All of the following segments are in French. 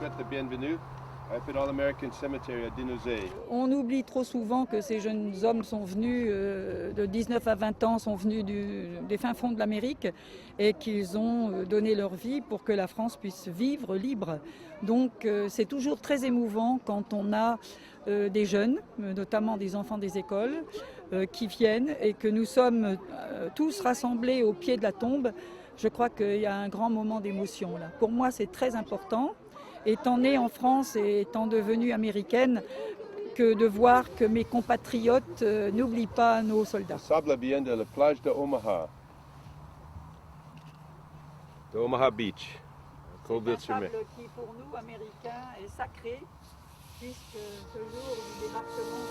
souhaite la bienvenue à All American Cemetery à Dinozay. On oublie trop souvent que ces jeunes hommes sont venus de 19 à 20 ans, sont venus des fins fonds de l'Amérique et qu'ils ont donné leur vie pour que la France puisse vivre libre. Donc c'est toujours très émouvant quand on a des jeunes, notamment des enfants des écoles, qui viennent et que nous sommes tous rassemblés au pied de la tombe. Je crois qu'il y a un grand moment d'émotion là. Pour moi, c'est très important. Étant née en France et étant devenue américaine, que de voir que mes compatriotes n'oublient pas nos soldats. Le sable vient de la plage de Omaha Beach, Colville-sur-Mer. C'est un sable qui, pour nous, Américains, est sacré, puisque ce jour du débarquement...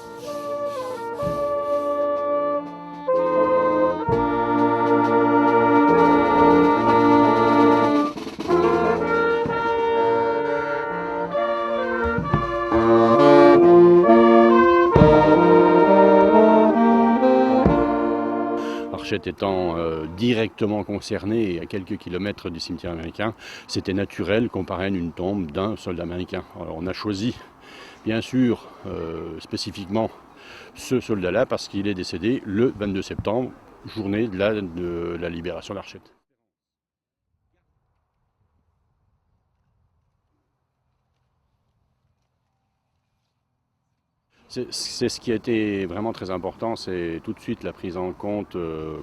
Archette étant directement concernée et à quelques kilomètres du cimetière américain, c'était naturel qu'on parraine une tombe d'un soldat américain. Alors on a choisi, bien sûr, spécifiquement ce soldat-là parce qu'il est décédé le 22 septembre, journée de la libération d'Archette. C'est ce qui a été vraiment très important, c'est tout de suite la prise en compte,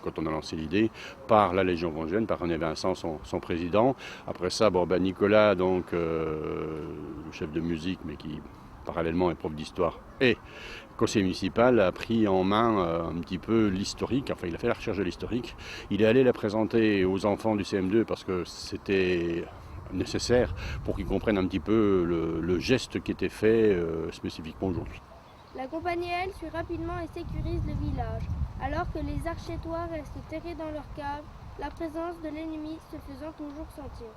quand on a lancé l'idée, par la Légion Vosgienne, par René Vincent, son président. Après ça, Nicolas, donc chef de musique, mais qui parallèlement est prof d'histoire et conseiller municipal, a pris en main un petit peu l'historique, enfin il a fait la recherche de l'historique. Il est allé la présenter aux enfants du CM2 parce que c'était nécessaire pour qu'ils comprennent un petit peu le geste qui était fait spécifiquement aujourd'hui. La compagnie aile suit rapidement et sécurise le village, alors que les Archettois restent terrés dans leur cave, la présence de l'ennemi se faisant toujours sentir.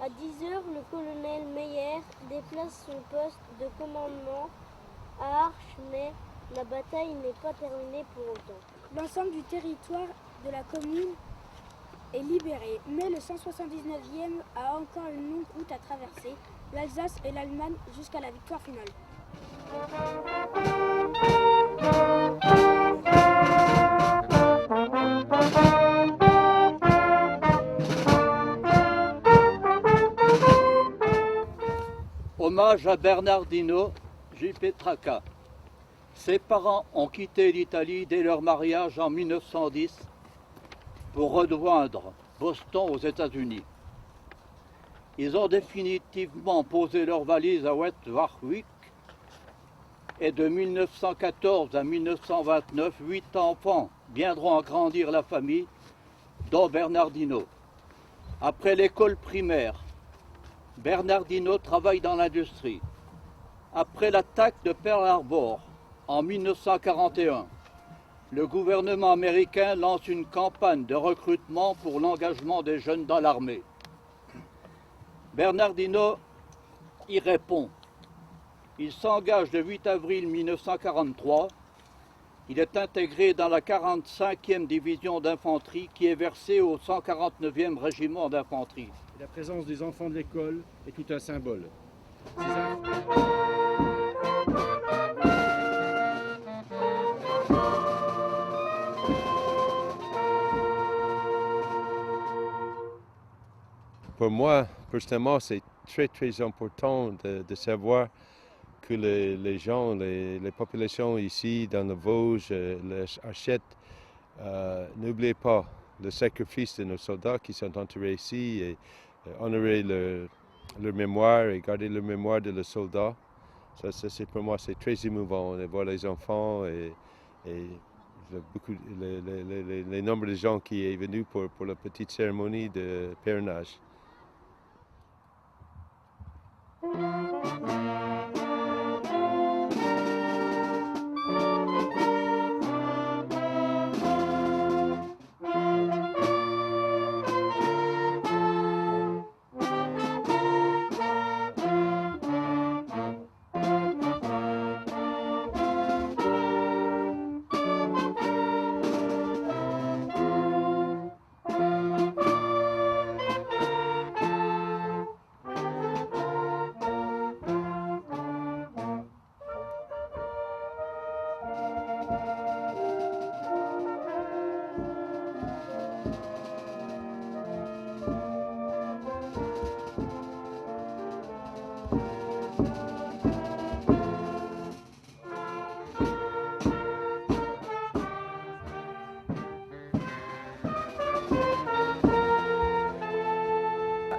À 10 heures, le colonel Meyer déplace son poste de commandement à Arches, mais la bataille n'est pas terminée pour autant. L'ensemble du territoire de la commune est libéré, mais le 179e a encore une longue route à traverser, l'Alsace et l'Allemagne jusqu'à la victoire finale. Hommage à Bernardino J. Petracca. Ses parents ont quitté l'Italie dès leur mariage en 1910 pour rejoindre Boston aux États-Unis. Ils ont définitivement posé leurs valises à West Warwick et de 1914 à 1929, 8 enfants viendront agrandir la famille, dont Bernardino. Après l'école primaire, Bernardino travaille dans l'industrie. Après l'attaque de Pearl Harbor en 1941, le gouvernement américain lance une campagne de recrutement pour l'engagement des jeunes dans l'armée. Bernardino y répond. Il s'engage le 8 avril 1943. Il est intégré dans la 45e division d'infanterie qui est versée au 149e régiment d'infanterie. La présence des enfants de l'école est tout un symbole. Pour moi, personnellement, c'est très important de savoir que les gens, les populations ici dans le Vosges, les Archettes, n'oublient pas le sacrifice de nos soldats qui sont enterrés ici et honorer leur mémoire et garder leur mémoire de leurs soldats. Ça, pour moi, c'est très émouvant de voir les enfants et les nombres de gens qui sont venus pour la petite cérémonie de parrainage.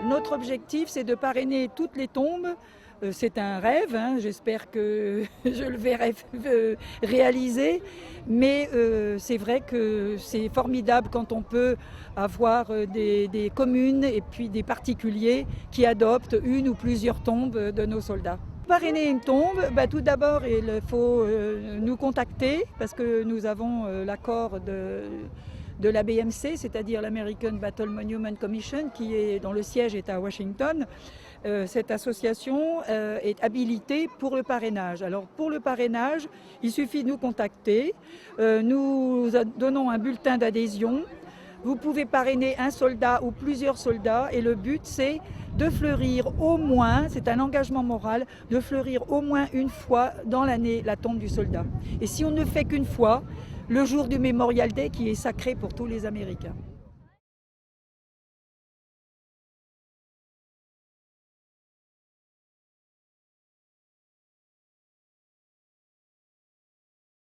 Notre objectif, c'est de parrainer toutes les tombes. C'est un rêve, hein, j'espère que je le verrai réaliser, mais c'est vrai que c'est formidable quand on peut avoir des communes et puis des particuliers qui adoptent une ou plusieurs tombes de nos soldats. Parrainer une tombe, tout d'abord il faut nous contacter parce que nous avons l'accord de la BMC, c'est-à-dire l'American Battle Monument Commission, dont le siège est à Washington. Cette association est habilitée pour le parrainage. Alors pour le parrainage, il suffit de nous contacter. Nous donnons un bulletin d'adhésion. Vous pouvez parrainer un soldat ou plusieurs soldats et le but c'est de fleurir au moins, c'est un engagement moral, de fleurir au moins une fois dans l'année la tombe du soldat. Et si on ne fait qu'une fois, le jour du Memorial Day qui est sacré pour tous les Américains.